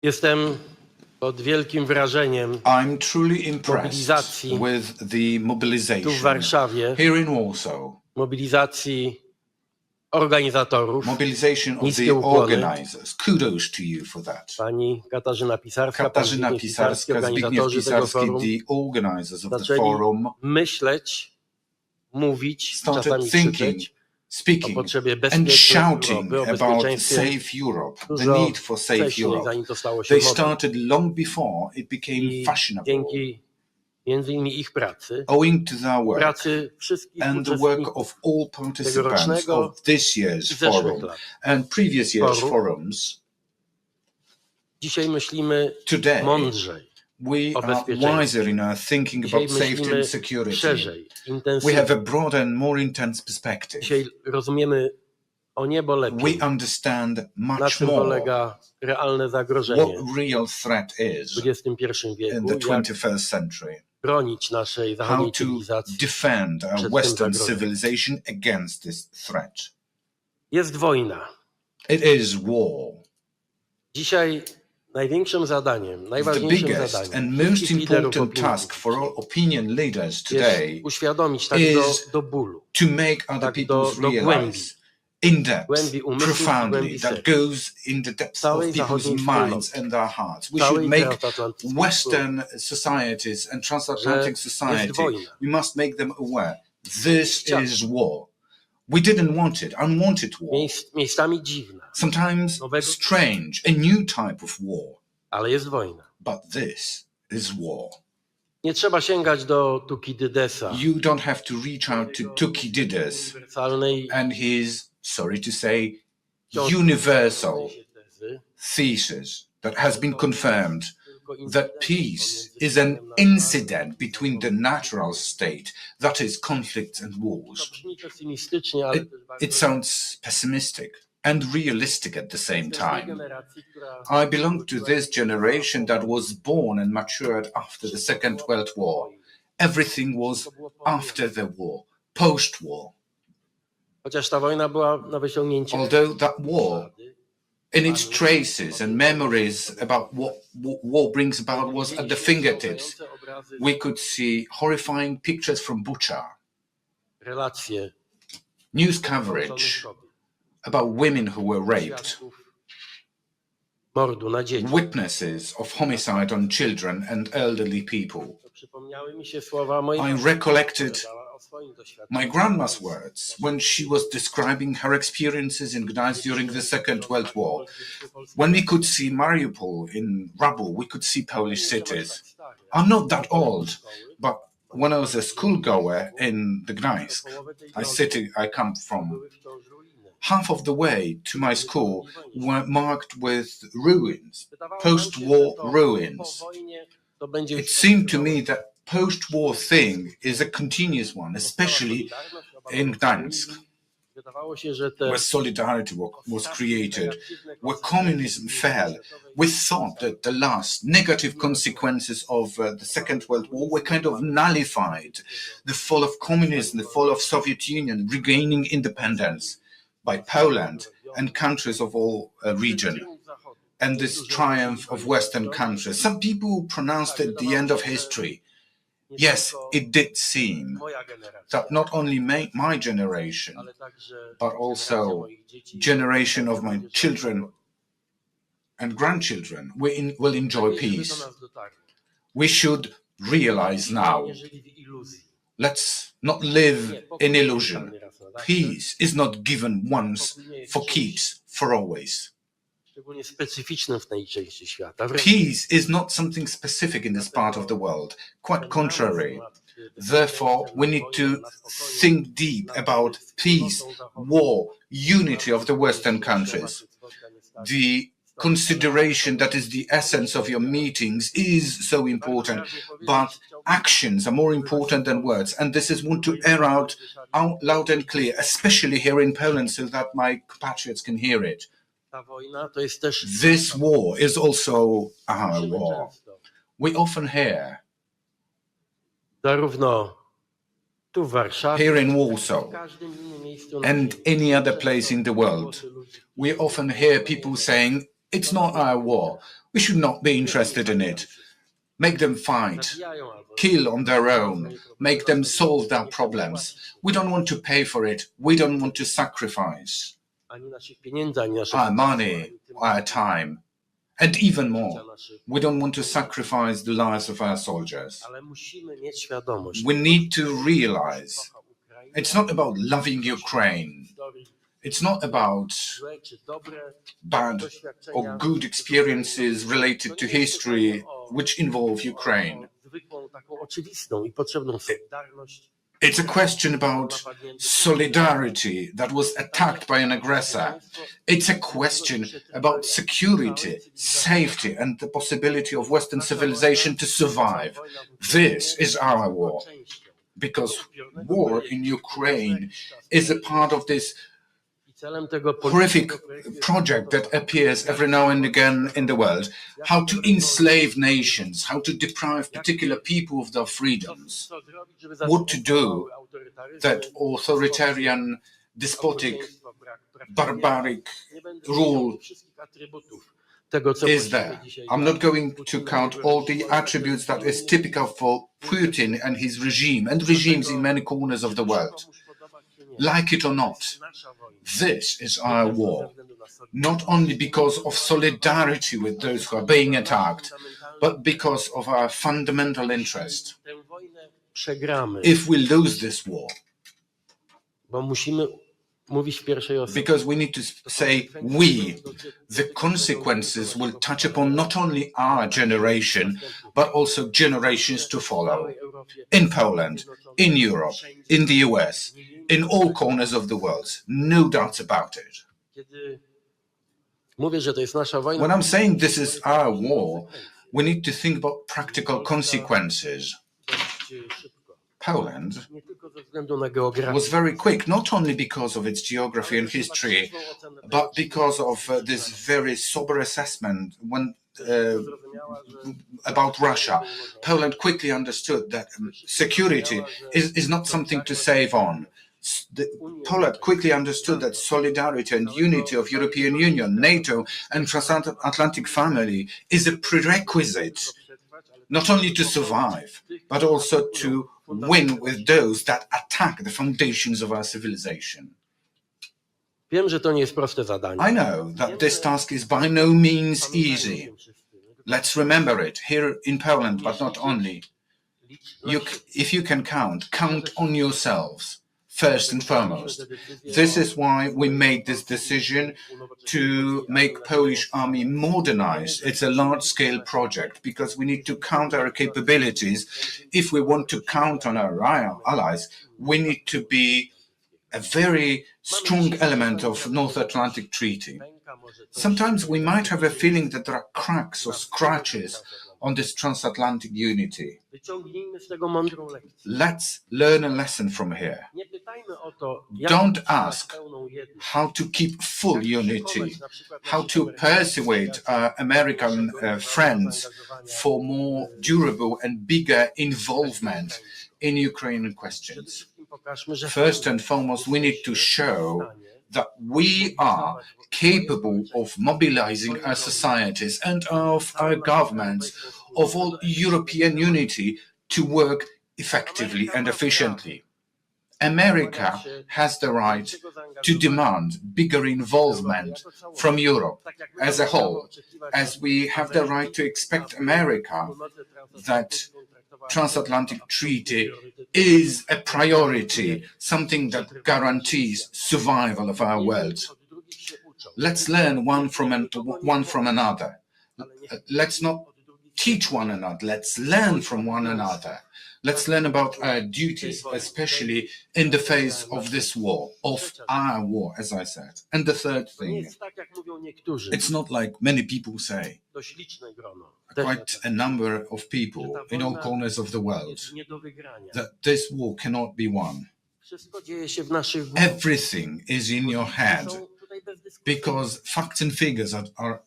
Jestem pod wielkim wrażeniem I'm truly impressed mobilizacji with the tu w mobilization Warszawie, here in Warsaw, mobilizacji organizatorów. mobilization of Niskie the ukłony. organizers. Kudos to you for that. Pani Katarzyna Pisarska, pan Katarzyna Zbigniew Pisarski, Pisarska, Zbigniew organizatorzy tego Pisarski, forum, the organizers of the zaczęli forum, myśleć, mówić, started czasami thinking, krzyczeć o speaking potrzebie and bezpiecznej shouting Europy, o about bezpieczeństwie safe Europe, the dużo need for safe wcześniej, Europe. zanim to stało się They modą. started long before it became I fashionable, dzięki między innymi ich pracy, owing to their work pracy wszystkich and the work uczestników of all participants tegorocznego of this i year's zeszłych forum lat. and previous year's Forum. forums. Dzisiaj myślimy Today, mądrzej we o are bezpieczeństwie. wiser in our thinking Dzisiaj about safety myślimy and security. szerzej, We intensywniej. have a broader and more intense perspective. Dzisiaj rozumiemy o niebo lepiej, We understand na much czym more polega realne what zagrożenie real threat is w XXI in wieku, the jak 21st century. bronić naszej How zachodniej to cywilizacji. defend our przed tym Western zagrożeniem. civilization against this threat. Jest wojna. It is war. Dzisiaj największym zadaniem, The najważniejszym biggest zadaniem and most wszystkich liderów important opinii task for all opinion leaders jest today uświadomić tak is do bólu, to make other tak people do realize in depth, głębi umysłów, profoundly, głębi that serca. goes in the depths of Całej people's zachodniej minds wspólnoty, and their hearts. We should całej make transatlantyckiej Western societies and transatlantic że society, jest wojna. we must make them aware. This Chciano. is war. We didn't want it, unwanted war. Miejscami dziwna, Sometimes nowego, strange, a new type of war. ale jest wojna. But this is war. Nie trzeba sięgać do Tukidydesa, You don't have to reach out to Thucydides uniwersalnej and his, sorry to say, universal thesis that has been confirmed that peace is an incident between the natural state, that is conflicts and wars. Brzmi pesymistycznie, ale też bardzo It sounds pessimistic and realistic at the same z tej time. generacji, która I belong to this generation that was born and matured after the Second World War. Everything was after the war, post-war. chociaż ta wojna była na wyciągnięcie Although that war, in its traces and memories about what war brings about, was at the fingertips, we could see horrifying pictures from Bucha, relacje news coverage about women who were raped, świadków mordu na dzieci. witnesses of homicide on children and elderly people. Przypomniały mi się słowa mojej I matki, recollected która dała o swoim doświadczeniu. my grandma's words when she was describing her experiences in Gdańsk during the Second World War. When we could see Mariupol in rubble, we could see Polish cities. I'm not that old, but when I was a schoolgoer in the Gdańsk, I come from, half of the way to my school were marked with ruins, post-war ruins. It seemed to me that post-war thing is a continuous one, especially in Gdańsk, where solidarity was created, where communism fell. We thought that the last negative consequences of the Second World War were kind of nullified. The fall of communism, the fall of Soviet Union, regaining independence by Poland and countries of all region, and this triumph of Western countries. Some people pronounced it the end of history. Yes, it did seem that not only my generation, but also generation of my children and grandchildren will enjoy peace. We should realize now, let's not live in illusion. Peace is not given once for keeps, for always. Szczególnie specyficznym w tej części świata. Peace is not something specific in this part of the world, quite contrary. Therefore, we need to think deep about peace, war, unity of the Western countries. The consideration that is the essence of your meetings is so important, but actions are more important than words. And this is one to air out loud and clear, especially here in Poland, so that my compatriots can hear it. This war is also our war. We often hear, here in Warsaw and any other place in the world, we often hear people saying, it's not our war. We should not be interested in it. Make them fight, kill on their own, make them solve their problems. We don't want to pay for it. We don't want to sacrifice our money, our time, and even more. We don't want to sacrifice the lives of our soldiers. We need to realize it's not about loving Ukraine. It's not about bad or good experiences related to history which involve Ukraine. It's a question about solidarity that was attacked by an aggressor. It's a question about security, safety, and the possibility of Western civilization to survive. This is our war. Because war in Ukraine is a part of this horrific project that appears every now and again in the world, how to enslave nations, how to deprive particular people of their freedoms, what to do that authoritarian, despotic, barbaric rule is there. I'm not going to count all the attributes that is typical for Putin and his regime, and regimes in many corners of the world. Like it or not, this is our war, not only because of solidarity with those who are being attacked, but because of our fundamental interest. If we lose this war, because we need to say we, the consequences will touch upon not only our generation, but also generations to follow. In Poland, in Europe, in the US, in all corners of the world, no doubt about it. When I'm saying this is our war, we need to think about practical consequences. Poland was very quick, not only because of its geography and history, but because of this very sober assessment about Russia. Poland quickly understood that security is not something to save on. Poland quickly understood that solidarity and unity of European Union, NATO and Transatlantic family is a prerequisite not only to survive, but also to win with those that attack the foundations of our civilization. I know that this task is by no means easy. Let's remember it, here in Poland, but not only. If you can count on yourselves, first and foremost. This is why we made this decision to make Polish army modernize. It's a large-scale project because we need to count our capabilities. If we want to count on our allies, we need to be a very strong element of North Atlantic Treaty. Sometimes we might have a feeling that there are cracks or scratches on this transatlantic unity. Let's learn a lesson from here. Don't ask how to keep full unity, how to persuade our American friends for more durable and bigger involvement in Ukrainian questions. First and foremost, we need to show that we are capable of mobilizing our societies and of our governments, of all European unity to work effectively and efficiently. America has the right to demand bigger involvement from Europe as a whole, as we have the right to expect America that transatlantic treaty is a priority, something that guarantees survival of our world. Let's learn one from another. Let's not teach one another. Let's learn from one another. Let's learn about our duties, especially in the face of this war, of our war, as I said. And the third thing, it's not like many people say, quite a number of people in all corners of the world, that this war cannot be won. Everything is in your head, because facts and figures are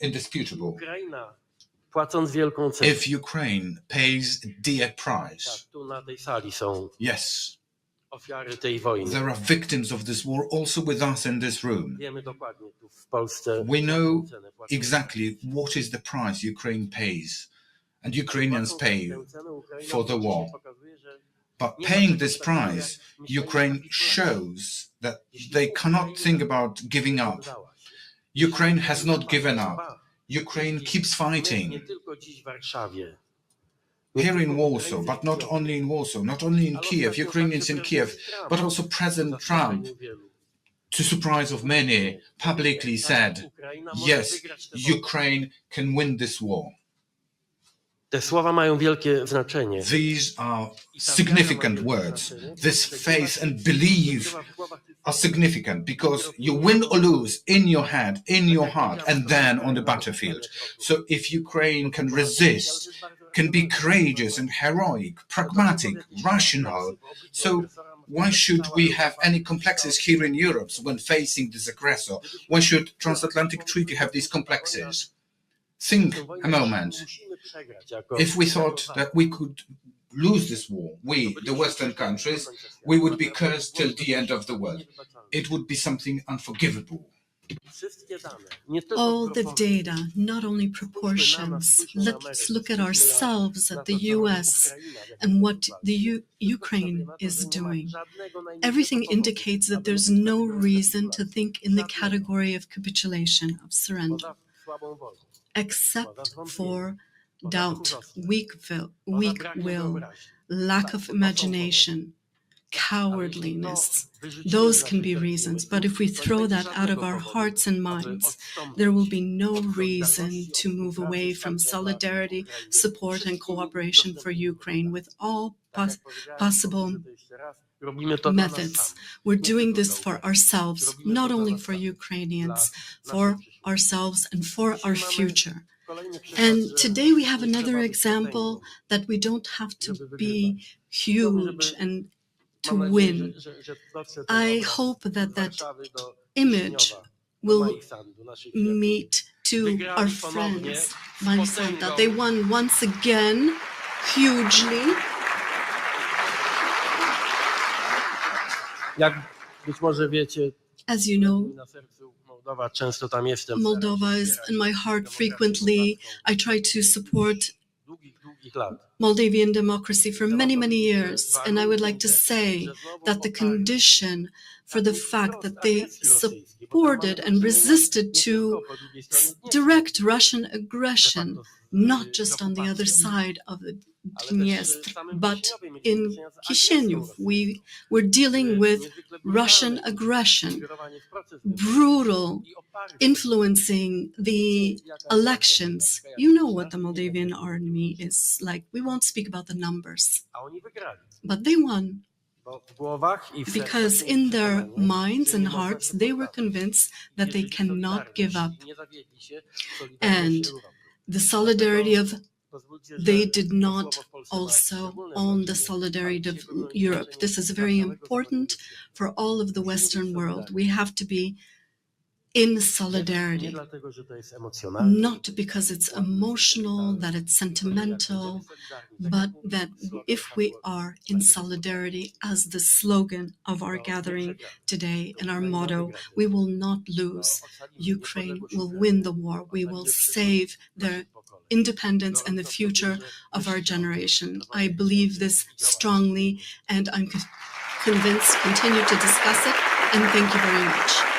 indisputable. If Ukraine pays a dear price, yes, ofiary tej wojny. There are victims of this war also with us in this room. Wiemy dokładnie tu w Polsce. We know jaką cenę płacimy. exactly what is the price Ukraine pays and Ukrainians pay Tę cenę Ukraina for the war. pokazuje, że But paying this price, Ukraine shows that they cannot think about giving up. udała się. Ukraine has not given up. Ukraine keeps Nie fighting. tylko dziś w Warszawie. Here in Warsaw, but not only in Warsaw, not only in Kiev, Ukrainians in Kiev, but also President Trump, to surprise of many, publicly said, yes, Ukraine can win this war. Te słowa mają wielkie znaczenie. These are significant words. This faith and belief are significant because you win or lose in your head, in your heart, and then on the battlefield. So if Ukraine can resist, can be courageous and heroic, pragmatic, rational, so why should we have any complexes here in Europe when facing this aggressor? Why should Transatlantic Treaty have these complexes? Think a moment. If we thought that we could lose this war, we, the Western countries, we would be cursed till the end of the world. It would be something unforgivable. All the data, not only proportions. Let's look at ourselves, at the US, and what the Ukraine is doing. Everything indicates that there's no reason to think in the category of capitulation, of surrender, except for doubt, weak will, lack of imagination, cowardliness. Those can be reasons, but if we throw that out of our hearts and minds, there will be no reason to move away from solidarity, support, and cooperation for Ukraine with all possible methods. We're doing this for ourselves, not only for Ukrainians, for ourselves and for our future. And today we have another example that we don't have to be huge and to win. I hope that image will meet to our friends, Manisanta. They won once again hugely. Jak być może wiecie, As you know, na sercu Mołdowa, często tam jestem. Moldova is in my heart frequently. I try to support Długich lat. Moldavian democracy for many, many years. And I would like to say that the condition for the fact that they supported and resisted to direct Russian aggression, not just on the other side of the Dniester, but in Chisinau, we were dealing with Russian aggression, brutal, influencing the elections. You know what the Moldavian army is like. We won't speak about the numbers, but they won. Because in their minds and hearts, they were convinced that they cannot give up. And the solidarity of they did not also own the solidarity of Europe. This is very important for all of the Western world. We have to be in solidarity, not because it's emotional, that it's sentimental, but that if we are in solidarity as the slogan of our gathering today and our motto, we will not lose. Ukraine will win the war. We will save their independence and the future of our generation. I believe this strongly, and I'm convinced, continue to discuss it, and thank you very much.